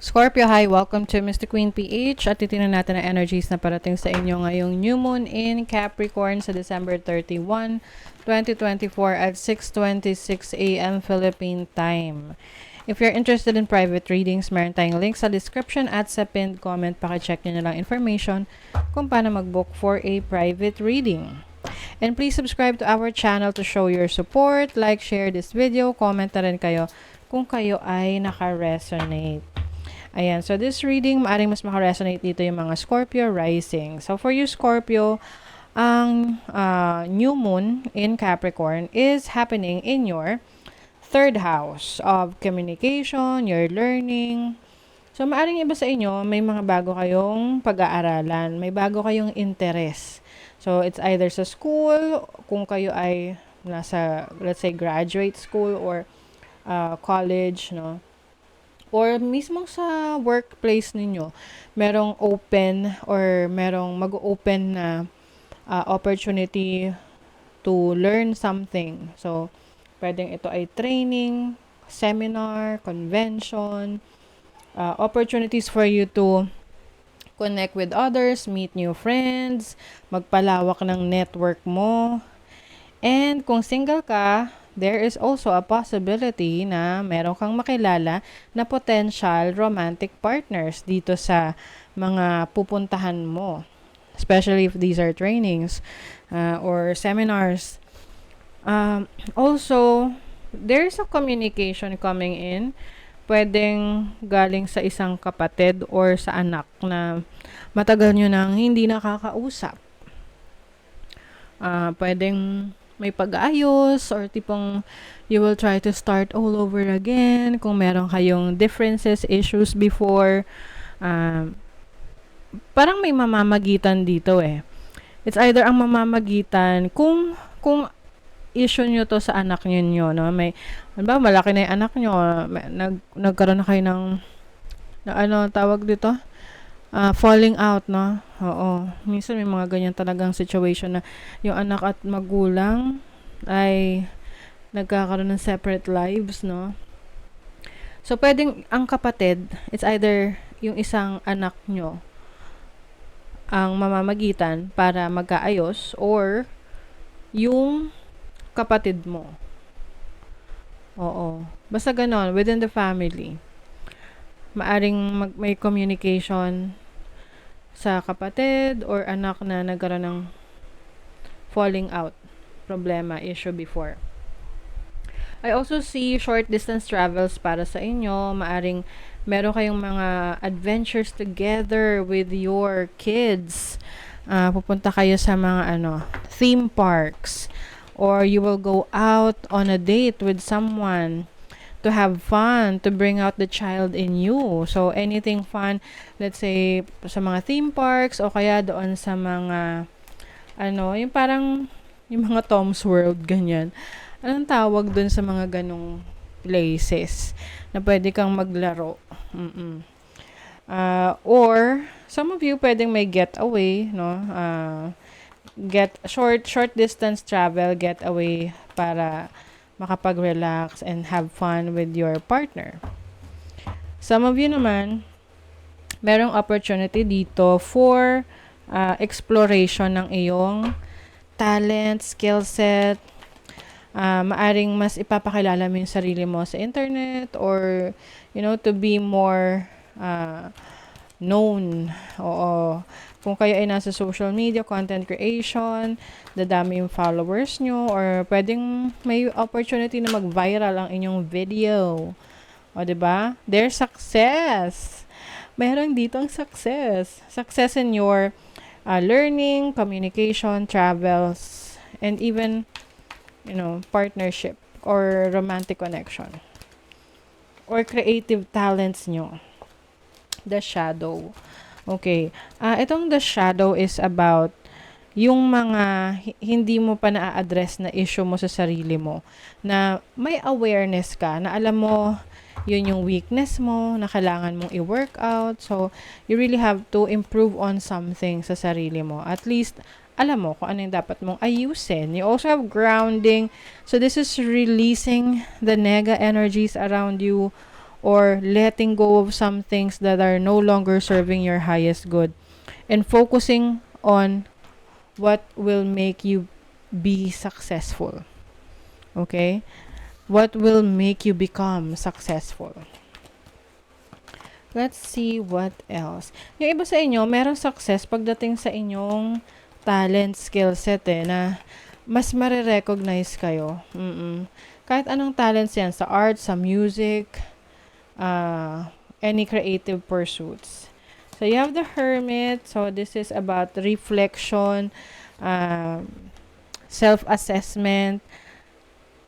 Scorpio, hi! Welcome to Mr. Queen PH at titingnan natin ang energies na parating sa inyo ngayong new moon in Capricorn sa December 31, 2024 at 6:26 a.m. Philippine time. If you're interested in private readings, meron tayong link sa description at sa pinned comment. Paki-check nyo na lang information kung paano mag-book for a private reading. And please subscribe to our channel to show your support. Like, share this video, comment na rin kayo kung kayo ay naka-resonate. Ayan, so this reading, maaring mas makaresonate dito yung mga Scorpio rising. So for you Scorpio, ang new moon in Capricorn is happening in your third house of communication, your learning. So maaring iba sa inyo, may mga bago kayong pag-aaralan, may bago kayong interest. So it's either sa school, kung kayo ay nasa, let's say, graduate school or college, no? Or mismo sa workplace ninyo, merong open or merong mag-open na opportunity to learn something. So, pwedeng ito ay training, seminar, convention, opportunities for you to connect with others, meet new friends, magpalawak ng network mo. And kung single ka, there is also a possibility na meron kang makilala na potential romantic partners dito sa mga pupuntahan mo. Especially if these are trainings or seminars. Also, there's a communication coming in. Pwedeng galing sa isang kapatid or sa anak na matagal nyo nang hindi nakakausap. Pwedeng may pag-ayos or tipong you will try to start all over again kung meron kayong differences, issues before. Parang may mamamagitan dito eh. It's either ang mamamagitan kung issue nyo to sa anak nyo, no? May, ano ba, malaki na yung anak nyo, nagkaroon na kayo ng ano tawag dito? Falling out, no? Oo. Minsan may mga ganyan talagang situation na yung anak at magulang ay nagkakaroon ng separate lives, no? So, pwedeng ang kapatid, it's either yung isang anak nyo ang mamamagitan para magkaayos or yung kapatid mo. Oo. Basta ganon, within the family. Maaring may communication sa kapatid or anak na nagkaroon ng falling out problema, issue before. I also see short distance travels para sa inyo. Maaring meron kayong mga adventures together with your kids. Pupunta kayo sa mga theme parks or you will go out on a date with someone to have fun, to bring out the child in you. So, anything fun, let's say, sa mga theme parks, o kaya doon sa mga, yung parang, yung mga Tom's World, ganyan. Anong tawag doon sa mga ganong places na pwede kang maglaro? Or, some of you pwedeng may getaway, no? Get short distance travel, getaway para makapag-relax and have fun with your partner. Some of you naman, merong opportunity dito for exploration ng iyong talent, skill set. Maaring mas ipapakilala mo yung sarili mo sa internet or, to be more known. Oo. Kung kayo ay nasa social media, content creation, dadami yung followers nyo, or pwedeng may opportunity na mag-viral ang inyong video. O, diba? There's success. Meron dito ang success. Success in your learning, communication, travels, and even, partnership or romantic connection. Or creative talents nyo. The shadow. Okay. Itong the shadow is about yung mga hindi mo pa na-address na issue mo sa sarili mo. Na may awareness ka, na alam mo yun yung weakness mo, na kailangan mong i-work out. So, you really have to improve on something sa sarili mo. At least, alam mo kung ano yung dapat mong ayusin. You also have grounding. So, this is releasing the nega energies around you or letting go of some things that are no longer serving your highest good, and focusing on what will make you be successful. Okay? What will make you become successful? Let's see what else. Yung iba sa inyo, merong success pagdating sa inyong talent, skill set na mas marirecognize kayo. Kahit anong talents yan, sa art, sa music, any creative pursuits. So you have the Hermit. So this is about reflection, self-assessment.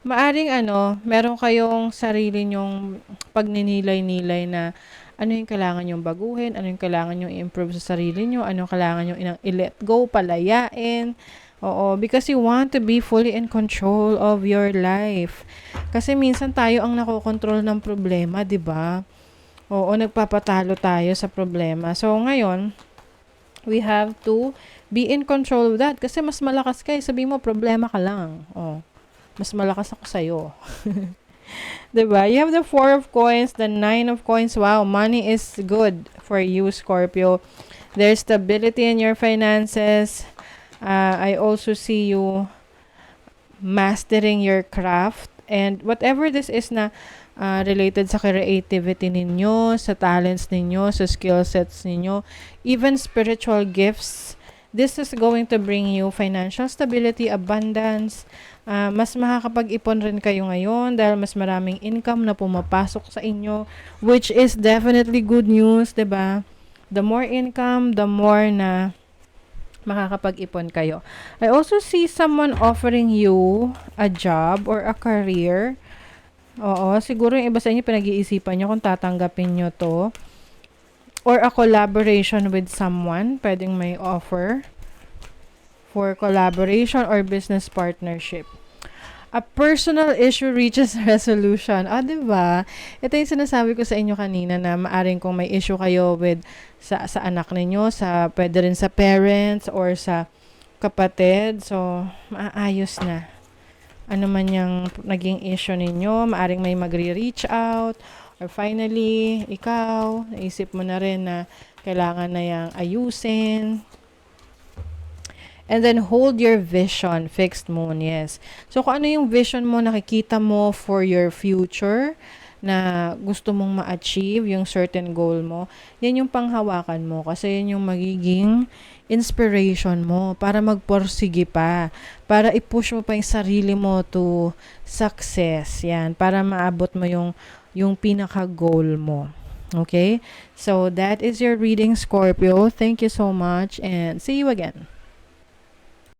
Maaring meron kayong sarili nyong pagninilay-nilay na ano yung kailangan nyong baguhin, ano yung kailangan nyong i-improve sa sarili nyo, ano yung kailangan nyong i-let go, palayain. Oo, because you want to be fully in control of your life. Kasi minsan tayo ang nakokontrol ng problema, di ba? Oo, nagpapatalo tayo sa problema. So, ngayon, we have to be in control of that. Kasi mas malakas kayo. Sabi mo, problema ka lang. Oh, mas malakas ako sa'yo. Diba? You have the 4 of coins, the 9 of coins. Wow, money is good for you, Scorpio. There's stability in your finances. I also see you mastering your craft. And whatever this is na related sa creativity ninyo, sa talents ninyo, sa skill sets ninyo, even spiritual gifts, this is going to bring you financial stability, abundance. Mas makakapag-ipon rin kayo ngayon dahil mas maraming income na pumapasok sa inyo, which is definitely good news, diba? The more income, the more na makakapag-ipon kayo. I also see someone offering you a job or a career. Oo, siguro yung iba sa inyo pinag-iisipan nyo kung tatanggapin nyo to. Or a collaboration with someone, pwedeng may offer for collaboration or business partnership. A personal issue reaches resolution. Diba? Ito yung sinasabi ko sa inyo kanina na maaring kung may issue kayo with sa anak ninyo, pwede rin sa parents or sa kapatid. So, maayos na. Ano man yung naging issue ninyo, maaring may magre-reach out. Or finally, ikaw, naisip mo na rin na kailangan na yung ayusin. And then, hold your vision. Fixed moon, yes. So, kung ano yung vision mo, nakikita mo for your future, na gusto mong ma-achieve, yung certain goal mo, yan yung panghawakan mo. Kasi yan yung magiging inspiration mo para magporsige pa. Para i-push mo pa yung sarili mo to success. Yan. Para maabot mo yung pinaka-goal mo. Okay? So, that is your reading, Scorpio. Thank you so much and see you again.